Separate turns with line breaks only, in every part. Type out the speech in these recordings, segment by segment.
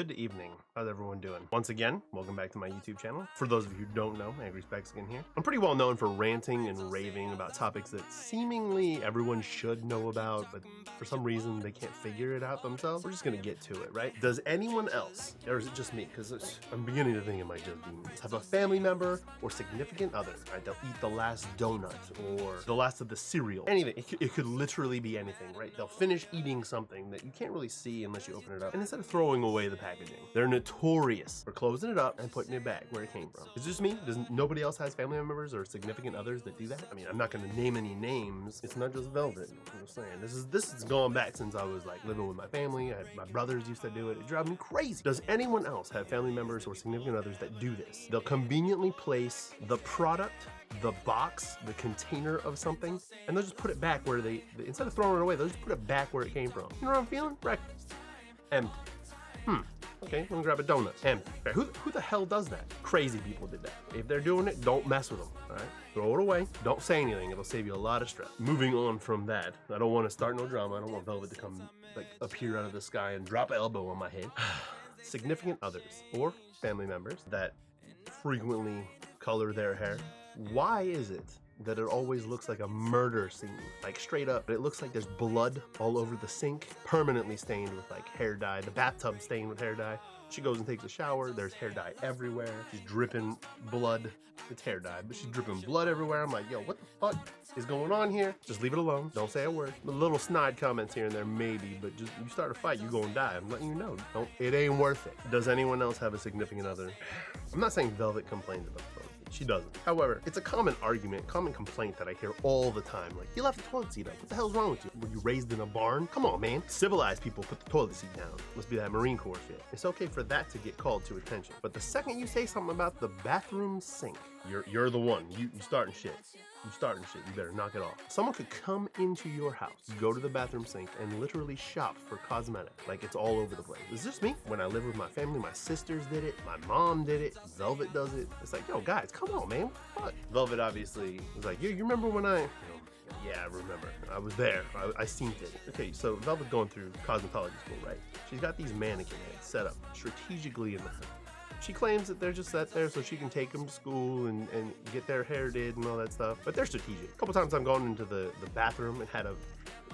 Good evening. How's everyone doing? Once again, welcome back to my YouTube channel. For those of you who don't know, Angry Spexy here. I'm pretty well known for ranting and raving about topics that seemingly everyone should know about, but for some reason they can't figure it out themselves. We're just gonna get to it, right? Does anyone else, or is it just me? Because I'm beginning to think it might just be me. Have a family member or significant other, right? They'll eat the last donut or the last of the cereal. Anything. It could literally be anything, right? They'll finish eating something that you can't really see unless you open it up. And instead of throwing away the packaging, they're notorious for closing it up and putting it back where it came from. Is it just me? Does nobody else has family members or significant others that do that? I mean, I'm not gonna name any names. It's not just Velvet. I'm just saying. This is going back since I was like living with my family. My brothers used to do it. It drives me crazy. Does anyone else have family members or significant others that do this? They'll conveniently place the product, the box, the container of something, and they'll just put it back where they instead of throwing it away, they'll just put it back where it came from. You know what I'm feeling? Breakfast. Empty. Okay, I'm gonna grab a donut. Empty. Who the hell does that? Crazy people did that. If they're doing it, don't mess with them, all right? Throw it away. Don't say anything. It'll save you a lot of stress. Moving on from that, I don't want to start no drama. I don't want Velvet to come, like, appear out of the sky and drop an elbow on my head. Significant others or family members that frequently color their hair. Why is it that it always looks like a murder scene? Like, straight up, it looks like there's blood all over the sink, permanently stained with like hair dye, the bathtub stained with hair dye. She goes and takes a shower, there's hair dye everywhere. She's dripping blood. It's hair dye, but she's dripping blood everywhere. I'm like, yo, what the fuck is going on here? Just leave it alone. Don't say a word. The little snide comments here and there, maybe, but just you start a fight, you're gonna die. I'm letting you know. It ain't worth it. Does anyone else have a significant other? I'm not saying Velvet complains about the phone. She doesn't. However, it's a common argument, common complaint that I hear all the time. Like, you left the toilet seat up. What the hell's wrong with you? Were you raised in a barn? Come on, man. Civilized people put the toilet seat down. Must be that Marine Corps shit. It's okay for that to get called to attention. But the second you say something about the bathroom sink, you're the one. You starting shit. You starting shit. You better knock it off. Someone could come into your house, go to the bathroom sink, and literally shop for cosmetics. Like, it's all over the place. Is this me? When I lived with my family, my sisters did it. My mom did it. Velvet does it. It's like, yo, guys, come on, man. What? Velvet obviously was like, you remember when yeah, I remember. I was there. I seen it. Okay, so Velvet's going through cosmetology school, right? She's got these mannequin heads set up strategically in the house. She claims that they're just set there so she can take them to school and get their hair did and all that stuff. But they're strategic. A couple times I'm going into the bathroom and had a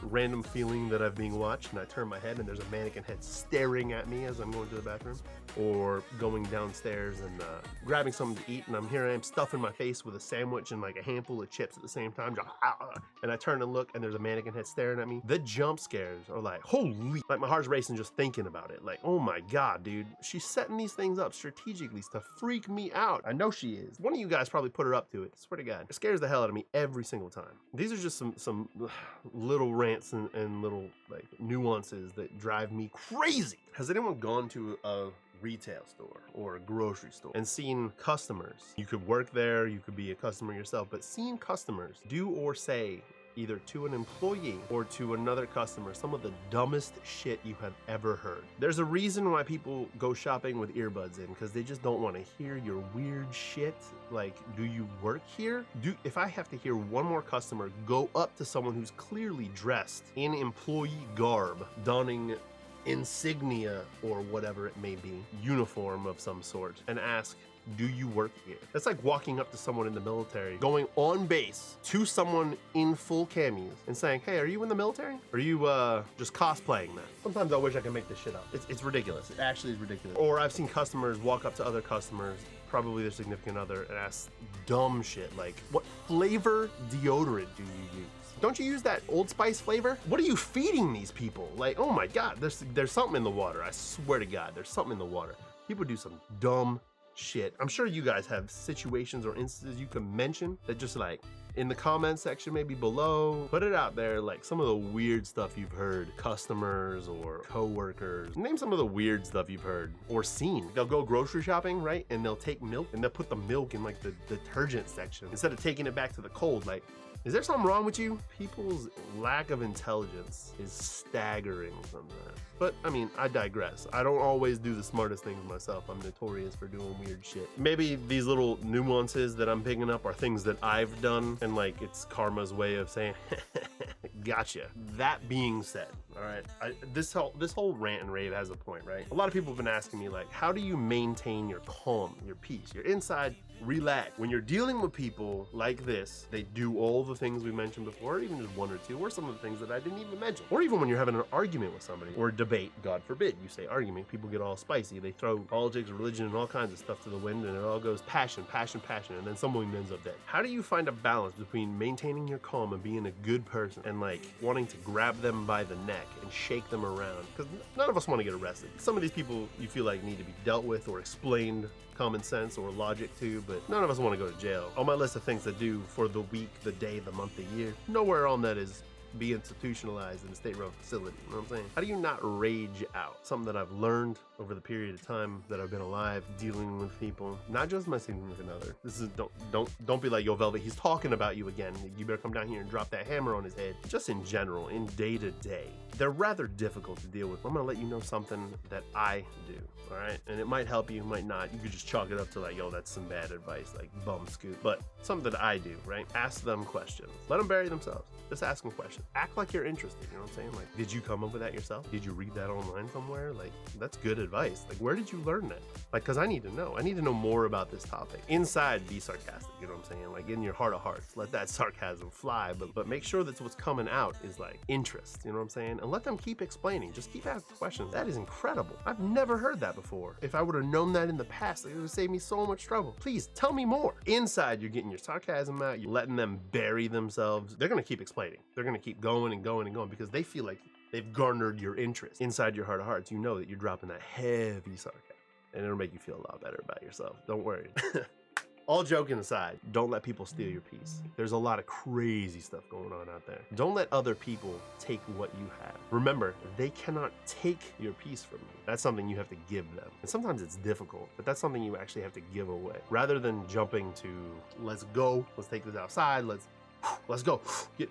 random feeling that I'm being watched, and I turn my head and there's a mannequin head staring at me as I'm going to the bathroom. Or going downstairs and grabbing something to eat, and here I am stuffing my face with a sandwich and like a handful of chips at the same time. And I turn and look and there's a mannequin head staring at me. The jump scares are like, holy, like my heart's racing just thinking about it. Like, oh my God, dude. She's setting these things up strategically to freak me out. I know she is. One of you guys probably put her up to it. I swear to God. It scares the hell out of me every single time. These are just some little rants and little like nuances that drive me crazy. Has anyone gone to a retail store or a grocery store and seen customers? You could work there, you could be a customer yourself, but seeing customers do or say either to an employee or to another customer some of the dumbest shit you have ever heard. There's a reason why people go shopping with earbuds in, because they just don't want to hear your weird shit. Like, do you work here? If I have to hear one more customer go up to someone who's clearly dressed in employee garb, donning insignia or whatever it may be, uniform of some sort, and ask, do you work here? That's like walking up to someone in the military, going on base to someone in full camis and saying, hey, are you in the military? Are you just cosplaying that? Sometimes I wish I could make this shit up. It's ridiculous. It actually is ridiculous. Or I've seen customers walk up to other customers, probably their significant other, and ask dumb shit like, what flavor deodorant do you use? Don't you use that Old Spice flavor? What are you feeding these people? Like, oh my God, there's something in the water. I swear to God, there's something in the water. People do some dumb shit. I'm sure you guys have situations or instances you can mention that just like in the comment section, maybe below, put it out there, like some of the weird stuff you've heard, customers or co-workers. Name some of the weird stuff you've heard or seen. They'll go grocery shopping, right? And they'll take milk and they'll put the milk in like the detergent section instead of taking it back to the cold. Like, is there something wrong with you? People's lack of intelligence is staggering sometimes. But I mean, I digress. I don't always do the smartest things myself. I'm notorious for doing weird shit. Maybe these little nuances that I'm picking up are things that I've done, and like it's karma's way of saying, gotcha. That being said, All right, this whole rant and rave has a point, right? A lot of people have been asking me, like, how do you maintain your calm, your peace, your inside relax? When you're dealing with people like this, they do all the things we mentioned before, or even just one or two, or some of the things that I didn't even mention. Or even when you're having an argument with somebody, or a debate, God forbid, you say argument, people get all spicy. They throw politics, religion, and all kinds of stuff to the wind, and it all goes passion, passion, passion, and then someone ends up dead. How do you find a balance between maintaining your calm and being a good person, and like wanting to grab them by the neck and shake them around? Because none of us want to get arrested. Some of these people you feel like need to be dealt with or explained common sense or logic to, but none of us want to go to jail. On my list of things to do for the week, the day, the month, the year, nowhere on that is be institutionalized in a state-run facility. You know what I'm saying? How do you not rage out? Something that I've learned over the period of time that I've been alive, dealing with people, not just my significant other. This is don't be like, yo, Velvet, he's talking about you again. You better come down here and drop that hammer on his head. Just in general, in day to day, they're rather difficult to deal with. I'm gonna let you know something that I do. All right, and it might help you, might not. You could just chalk it up to like, yo, that's some bad advice, like bum scoot. But something that I do, right? Ask them questions. Let them bury themselves. Just ask them questions. Act like you're interested. You know what I'm saying? Like, did you come up with that yourself? Did you read that online somewhere? Like, that's good advice. Like, where did you learn that? Like, because I need to know. I need to know more about this topic. Inside, be sarcastic. You know what I'm saying? Like, in your heart of hearts, let that sarcasm fly. But make sure that what's coming out is like interest. You know what I'm saying? And let them keep explaining. Just keep asking questions. That is incredible. I've never heard that before. If I would have known that in the past, it would have saved me so much trouble. Please tell me more. Inside, you're getting your sarcasm out. You're letting them bury themselves. They're going to keep explaining. They're going to keep going and going and going because they feel like they've garnered your interest. Inside your heart of hearts, you know that you're dropping that heavy sarcasm, and it'll make you feel a lot better about yourself. Don't worry. All joking aside, don't let people steal your peace. There's a lot of crazy stuff going on out there. Don't let other people take what you have. Remember, they cannot take your peace from you. That's something you have to give them. And sometimes it's difficult, but that's something you actually have to give away. Rather than jumping to, let's go, let's take this outside, let's go.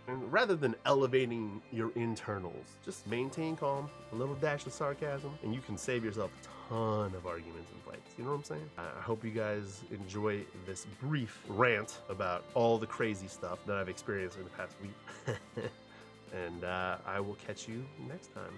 Rather than elevating your internals, just maintain calm, a little dash of sarcasm, and you can save yourself a ton of arguments and fights. You know what I'm saying? I hope you guys enjoy this brief rant about all the crazy stuff that I've experienced in the past week. And I will catch you next time.